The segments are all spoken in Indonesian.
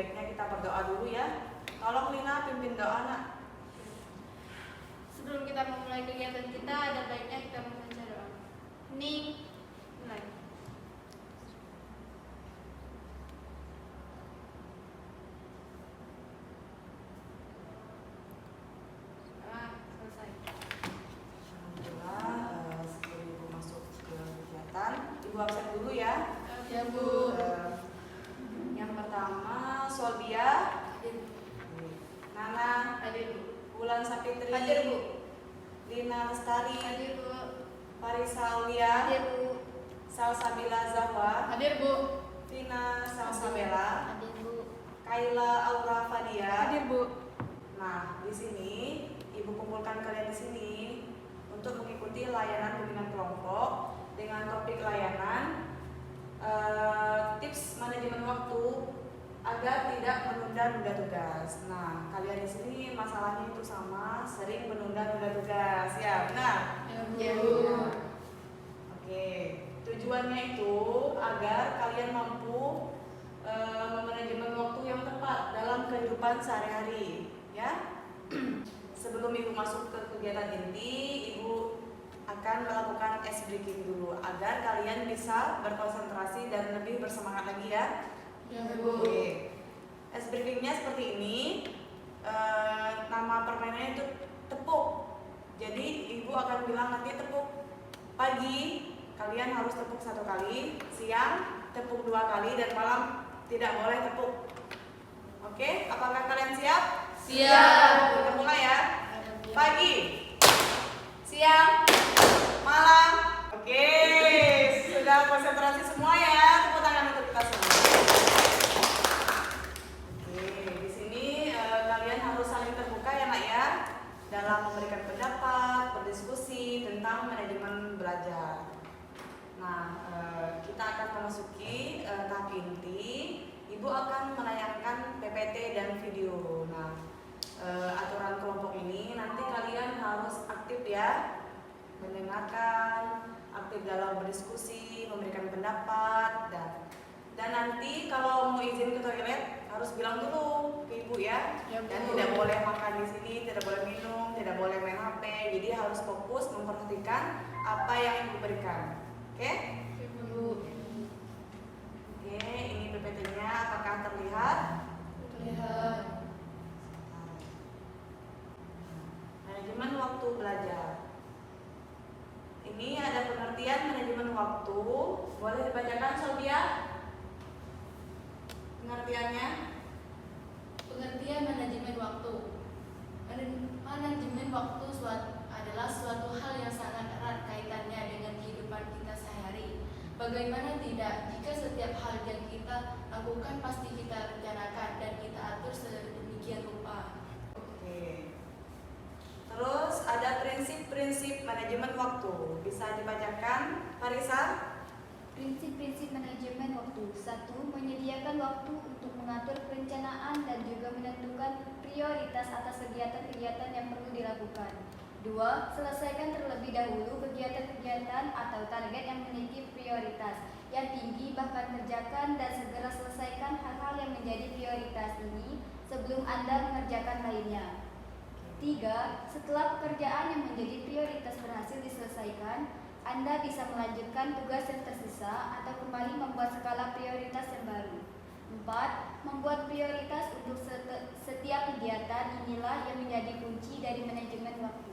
baiknya kita berdoa dulu ya. Tolong Lina pimpin doa nak. Sebelum kita memulai kegiatan kita, ada baiknya kita membaca doa. Hening, mulai. Selesai. Alhamdulillah, sebelum Ibu masuk ke kegiatan, Ibu absen dulu ya. Ya Bu. Yang pertama, Solbia, Nana, Hadir Bu. Bulan Sapitri, Hadir Bu. Lina Lestari, Hadir Bu. Farisa Aulia, Hadir Bu. Salsabila Zahwa, Hadir Bu. Tina Salsabella, Hadir Bu. Kaila Aura Fadia. Hadir Bu. Nah, di sini Ibu kumpulkan kalian di sini untuk mengikuti layanan bimbingan kelompok dengan topik layanan tips manajemen waktu agar tidak menunda-nunda tugas. Nah, kalian di sini masalahnya itu sama, sering menunda-nunda tugas. Ya, benar? Ya Bu. Ya. Oke, tujuannya itu agar kalian mampu memanajemen waktu yang tepat dalam kehidupan sehari-hari, ya. Sebelum Ibu masuk ke kegiatan inti, Ibu akan melakukan ice breaking dulu agar kalian bisa berkonsentrasi dan lebih bersemangat lagi ya. Ya Bu. Oke. Ice breakingnya seperti ini. Nama permainannya itu tepuk. Jadi Ibu akan bilang nanti tepuk pagi kalian harus tepuk 1 kali, siang tepuk 2 kali, dan malam tidak boleh tepuk. Oke, apakah kalian siap? Siap. Kita mulai ya. Pagi, siang, malam. Oke, sudah konsentrasi semua ya. Tepuk tangan untuk kita semua. Oke, di sini kalian harus saling terbuka ya nak ya, dalam memberikan pendapat, berdiskusi tentang manajemen belajar. Nah, kita akan memasuki tahap inti. Ibu akan menayangkan PPT dan video. Nah, aturan kelompok ini nanti kalian harus aktif ya, mendengarkan, aktif dalam berdiskusi, memberikan pendapat, dan nanti kalau mau izin ke toilet harus bilang dulu ke Ibu ya. Dan tidak boleh makan di sini, tidak boleh minum, tidak boleh main HP. Jadi harus fokus memperhatikan apa yang Ibu berikan. Oke? Oke, ini PPT-nya apakah terlihat? Terlihat. Manajemen waktu belajar. Ini ada pengertian manajemen waktu. Boleh dibacakan Sofia? Pengertiannya? Pengertian manajemen waktu. Manajemen waktu adalah suatu hal yang sangat erat kaitannya dengan kehidupan kita sehari. Bagaimana tidak, jika setiap hal yang kita lakukan pasti kita rencanakan dan kita atur sedemikian rupa. Oke. Terus ada prinsip-prinsip manajemen waktu. Bisa dibacakan, Farisa? Prinsip-prinsip manajemen waktu. 1. Menyediakan waktu untuk mengatur perencanaan dan juga menentukan prioritas atas kegiatan-kegiatan yang perlu dilakukan. 2. Selesaikan terlebih dahulu kegiatan-kegiatan atau target yang memiliki prioritas yang tinggi, bahkan kerjakan dan segera selesaikan hal-hal yang menjadi prioritas ini sebelum Anda mengerjakan lainnya. 3. Setelah pekerjaan yang menjadi prioritas berhasil diselesaikan, Anda bisa melanjutkan tugas yang tersisa atau kembali membuat skala prioritas yang baru. 4. Membuat prioritas untuk setiap kegiatan. Inilah yang menjadi kunci dari manajemen waktu.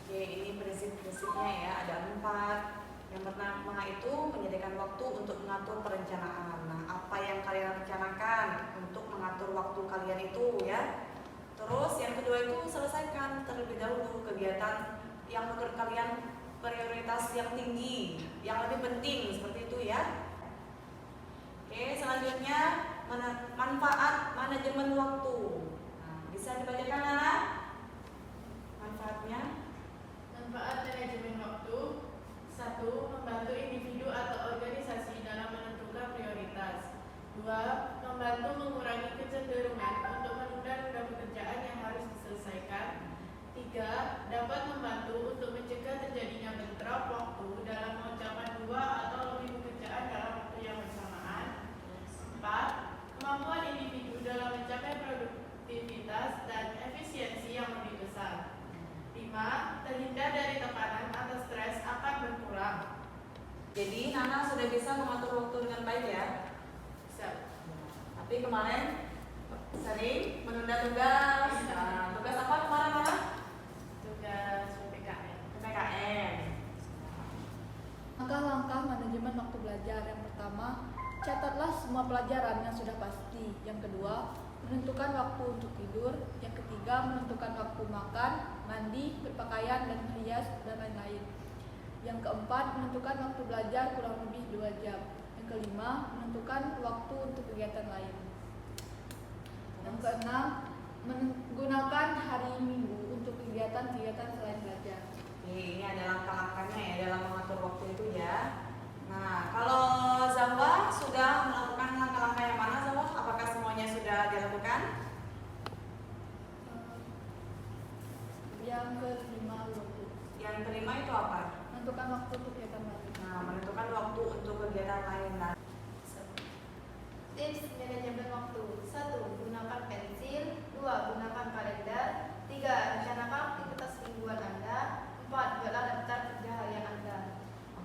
Oke, ini prinsip-prinsipnya ya, ada 4. Yang pertama itu menyediakan waktu untuk mengatur perencanaan. Nah, apa yang kalian rencanakan untuk mengatur waktu kalian itu ya. Terus yang kedua itu selesaikan terlebih dahulu kegiatan yang menurut kalian prioritas yang tinggi, yang lebih penting, seperti itu ya. Oke, selanjutnya manfaat manajemen waktu. Nah, bisa dibacakan Nana? Manfaatnya? Manfaat manajemen waktu. 1. Membantu individu atau organisasi dalam menentukan prioritas. 2. Membantu mengurangi kecenderungan untuk menunda-nunda pekerjaan yang harus diselesaikan. 3. Dapat membantu untuk mencegah terjadinya bentrok waktu dalam mengerjakan 2 atau lebih pekerjaan dalam waktu yang bersamaan. 4. Kemampuan individu dalam Jadi Nana sudah bisa mengatur waktu dengan baik ya. Bisa. Tapi kemarin sering menunda tugas. Nah, tugas apa kemarin Nana? Tugas PPKN. PPKN. Langkah-langkah manajemen waktu belajar. Yang pertama, catatlah semua pelajaran yang sudah pasti. Yang kedua, menentukan waktu untuk tidur. Yang ketiga, menentukan waktu makan, mandi, berpakaian, dan merias, dan lain-lain. Yang keempat, menentukan waktu belajar kurang lebih 2 jam. Yang kelima, menentukan waktu untuk kegiatan lain. Yang keenam, menggunakan hari Minggu untuk kegiatan-kegiatan selain belajar. Oke, ini ada langkah-langkahnya ya dalam mengatur waktu itu ya. Nah, kalau Zawa sudah melakukan langkah-langkah yang mana Zawa? Apakah semuanya sudah dilakukan? Yang kelima, waktu. Yang kelima itu apa? Menentukan waktu untuk kegiatan lain. Nah, menentukan waktu untuk kegiatan lain. Nah, Tips manajemen waktu. 1. Gunakan pensil. 2. Gunakan kalender. 3. Rencanakan aktivitas mingguan Anda. 4. Buatlah daftar kerja harian Anda.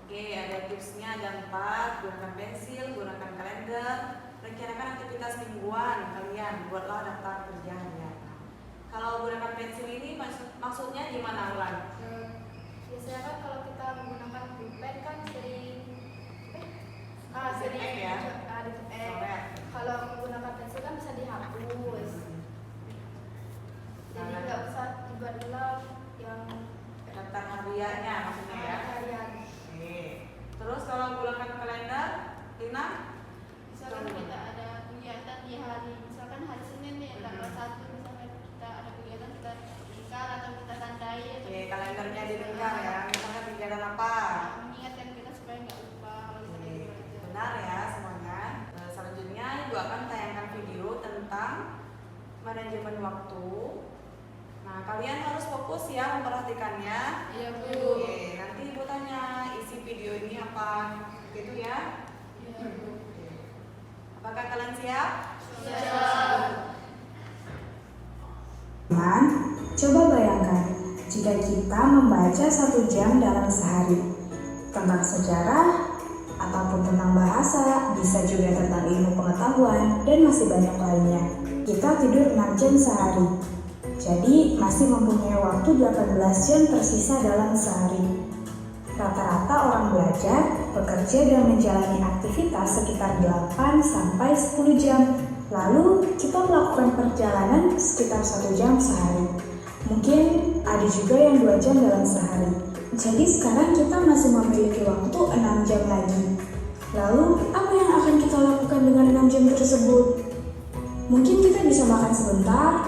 oke, ada tipsnya ada 4. Gunakan pensil, gunakan kalender, rencanakan aktivitas mingguan kalian, buatlah daftar kerja harian. Kalau gunakan pensil ini maksudnya gimana Ulan? Biasanya kan kalau kita menggunakan pulpen kan sering Ditipek ya? ditipek. Coret. Kalau menggunakan pensil kan bisa dihapus. Jadi nggak usah dibuat ulang yang Daftar hariannya maksudnya ya. harian. Oke. Terus kalau gunakan kalender, Lina? Misalkan kita ada kegiatan di hari, misalkan hari Senin nih tanggal 1, misalkan kita ada kegiatan kita lingkar atau kita tandai atau Oke, kalendernya dilingkar ya. Misalnya kegiatan apa? mengingatkan kita supaya nggak lupa kalau kita lagi belajar. Benar ya semuanya. Selanjutnya Ibu akan tayangkan video tentang manajemen waktu. Nah, kalian harus fokus ya memperhatikannya. Iya Bu. Oke, nanti Ibu tanya isi video ini apa gitu ya. Iya Bu. Apakah kalian siap? Siap. Teman, coba bayangkan jika kita membaca 1 jam dalam sehari tentang sejarah ataupun tentang bahasa, bisa juga tentang ilmu pengetahuan dan masih banyak lainnya. Kita tidur 6 jam sehari, jadi masih mempunyai waktu 18 jam tersisa dalam sehari. Rata-rata orang belajar, bekerja dan menjalani aktivitas sekitar 8 sampai 10 jam. Lalu kita melakukan perjalanan sekitar 1 jam sehari. Mungkin ada juga yang 2 jam dalam sehari. Jadi sekarang kita masih memiliki waktu 6 jam lagi. Lalu apa yang akan kita lakukan dengan 6 jam tersebut? Mungkin kita bisa makan sebentar,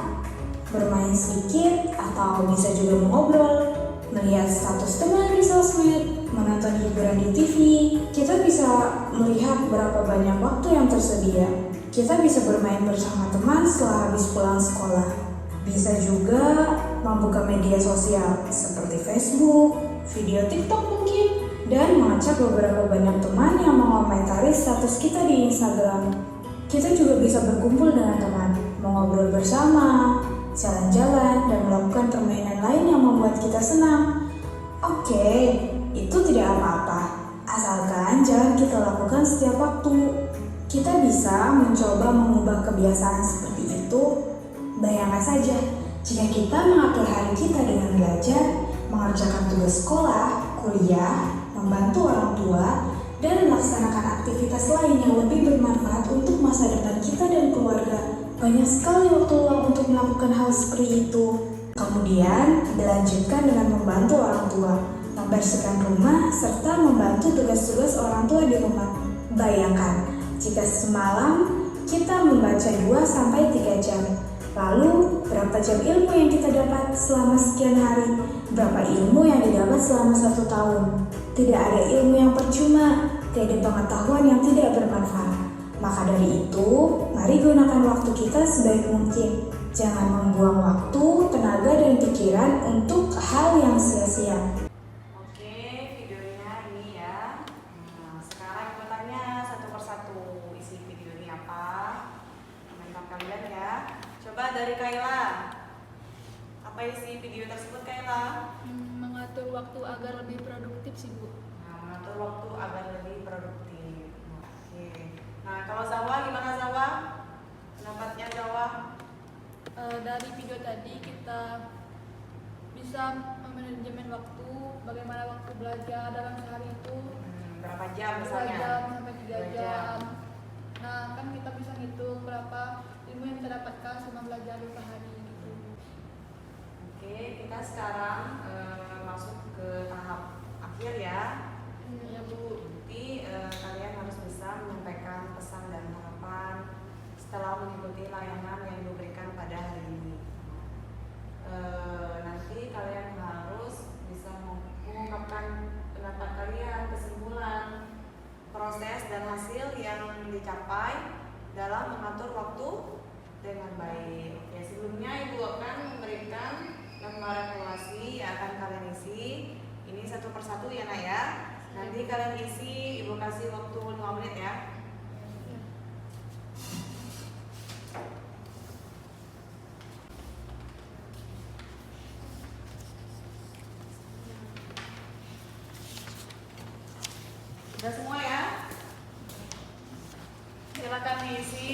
bermain sedikit, atau bisa juga mengobrol, melihat status teman di sosmed, menonton hiburan di TV. Kita bisa melihat berapa banyak waktu yang tersedia. Kita bisa bermain bersama teman setelah habis pulang sekolah. Bisa juga membuka media sosial seperti Facebook, video TikTok mungkin, dan mengajak beberapa banyak teman yang mengomentari status kita di Instagram. Kita juga bisa berkumpul dengan teman, mengobrol bersama, jalan-jalan, dan melakukan permainan lain yang membuat kita senang. Oke, itu tidak apa-apa, asalkan jangan kita lakukan setiap waktu. Kita bisa mencoba mengubah kebiasaan seperti itu. Bayangkan saja, jika kita mengatur hari kita dengan belajar, mengerjakan tugas sekolah, kuliah, membantu orang tua, dan melaksanakan aktivitas lain yang lebih bermanfaat untuk masa depan kita dan keluarga. Banyak sekali waktu luang untuk melakukan hal seperti itu. Kemudian, dilanjutkan dengan membantu orang tua, membersihkan rumah, serta membantu tugas-tugas orang tua di rumah. Bayangkan, jika semalam kita membaca 2-3 jam, lalu berapa jam ilmu yang kita dapat selama sekian hari? Berapa ilmu yang didapat selama 1 tahun? Tidak ada ilmu yang percuma, tidak ada pengetahuan yang tidak bermanfaat. Maka dari itu, mari gunakan waktu kita sebaik mungkin. Jangan membuang waktu, tenaga, dan pikiran untuk hal yang sia-sia. Oke, videonya ini ya. Nah, sekarang aku tanya satu persatu isi video ini apa. Komentar kalian ya. Coba dari Kayla. Apa isi video tersebut Kayla? Mengatur waktu agar lebih produktif sih Bu. Nah, mengatur waktu agar lebih produktif. Oke. Nah, kalau Zawa gimana Zawa? Pendapatnya Zawa? Dari video tadi kita bisa manajemen waktu, bagaimana waktu belajar dalam sehari itu Berapa jam 2 misalnya? jam sampai 3 2 jam. Nah, kan kita bisa ngitung berapa ilmu yang kita dapatkan selama belajar di sehari gitu. Oke, kita sekarang masuk ke tahap akhir ya. Ya Bu. Nanti kalian harus bisa menyampaikan pesan dan harapan setelah mengikuti layanan yang diberikan pada hari ini. Nanti kalian harus bisa mengungkapkan pendapat kalian, kesimpulan, proses dan hasil yang dicapai dalam mengatur waktu dengan baik. Ya, sebelumnya Ibu akan memberikan lembaran evaluasi yang akan kalian isi. Ini satu persatu ya Nak ya. Nanti kalian isi, Ibu kasih waktu 5 menit ya. Sudah semua ya? Silakan diisi.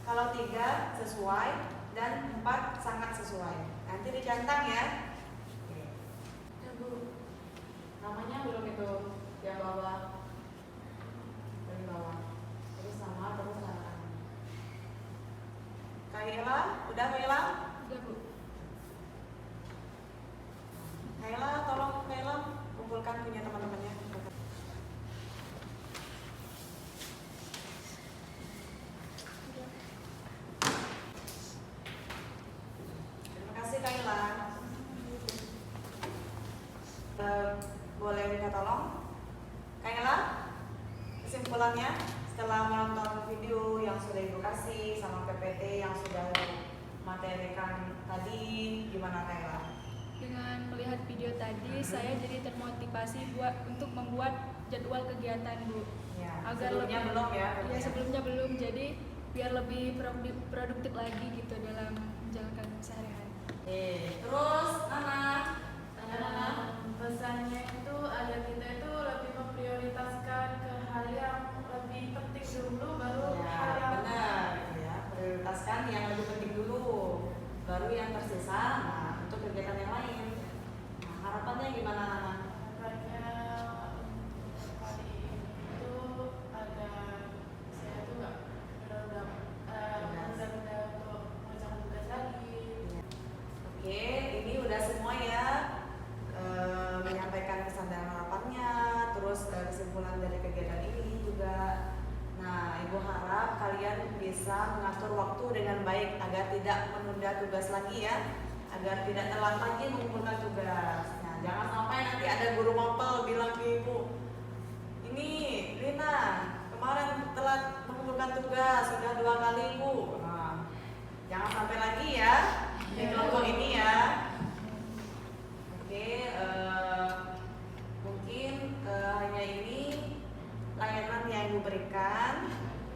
Kalau 3 sesuai dan 4 sangat sesuai. Nanti dicantang ya. Ya Bu. Namanya belum itu yang bawah. Dari bawah. Terus sama terus kanan. Kaila, udah Kaila? Udah Bu. Kaila, tolong Kaila kumpulkan punya teman-temannya. Terima kasih Kaila. Boleh minta tolong? Kaila, kesimpulannya setelah menonton video yang sudah Ibu kasih sama PPT yang sudah materikan tadi, gimana Kaila? Dengan melihat video tadi, saya jadi termotivasi untuk membuat jadwal kegiatan Bu. Ya, Agar sebelumnya lebih- belum ya? Ya sebelumnya belum, jadi biar lebih produktif lagi gitu dalam menjalankan sehari-hari. Terus Nana, Pesannya itu ada kita itu lebih memprioritaskan ke hal yang lebih penting dulu, baru ya hal yang benar ya, prioritaskan yang lebih penting dulu, baru yang tersisa. Nah, untuk kegiatan yang lain. Nah, harapannya gimana Nana? harapannya kali itu ada saya tuh nggak menunda-nunda untuk mengerjakan tugas lagi. Oke, ini udah semua ya, menyampaikan pesan dan harapannya, terus kesimpulan dari kegiatan ini juga. Nah, Ibu harap kalian bisa mengatur waktu dengan baik agar tidak menunda tugas lagi ya, agar tidak telat lagi mengumpulkan tugas. Nah, jangan sampai nanti ada guru mapel bilang ke Ibu, ini Lina kemarin telat mengumpulkan tugas sudah 2 kali Bu. Nah, jangan sampai lagi ya di kelompok ini ya. Oke, mungkin hanya ini layanan yang Ibu berikan.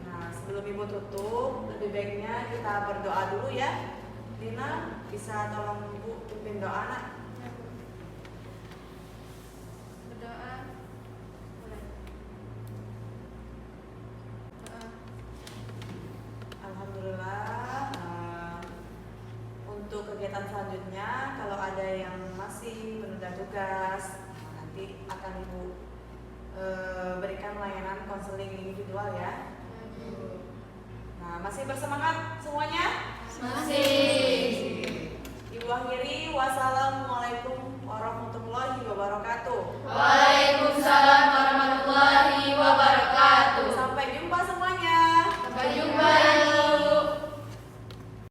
Nah, sebelum Ibu tutup, lebih baiknya kita berdoa dulu ya. Lina, bisa tolong Ibu pimpin doa Nak? Berdoa. Boleh. Doa. Alhamdulillah. Untuk kegiatan selanjutnya, kalau ada yang masih menunda tugas, nanti akan Ibu berikan layanan konseling individual ya. Nah, masih bersemangat semuanya? Masih. Ibu akhiri, wassalamualaikum warahmatullahi